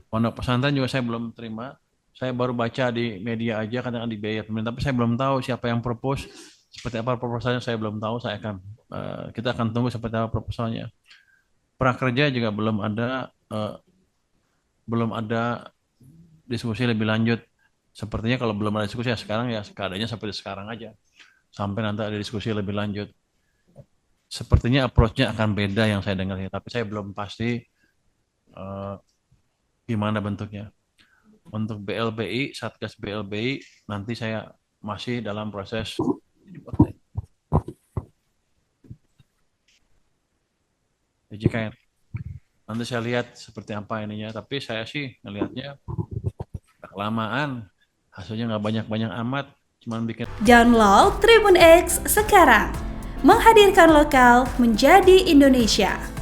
Pondok pesantren juga saya belum terima. Saya baru baca di media aja kadang dibayar pemerintah, tapi saya belum tahu siapa yang propose, seperti apa proposalnya saya belum tahu. Kita akan tunggu seperti apa proposalnya. Prakerja juga belum ada diskusi lebih lanjut. Sepertinya kalau belum ada diskusi ya sekarang ya keadaannya seperti sekarang aja. Sampai nanti ada diskusi lebih lanjut. Sepertinya approach-nya akan beda yang saya dengar ya, tapi saya belum pasti eh, gimana bentuknya. Untuk BLBI, Satgas BLBI, nanti saya masih dalam proses. Jika nanti saya lihat seperti apa ininya, tapi saya sih ngelihatnya kelamaan, hasilnya nggak banyak-banyak amat, cuman bikin. Download Tribun X sekarang. Menghadirkan lokal menjadi Indonesia.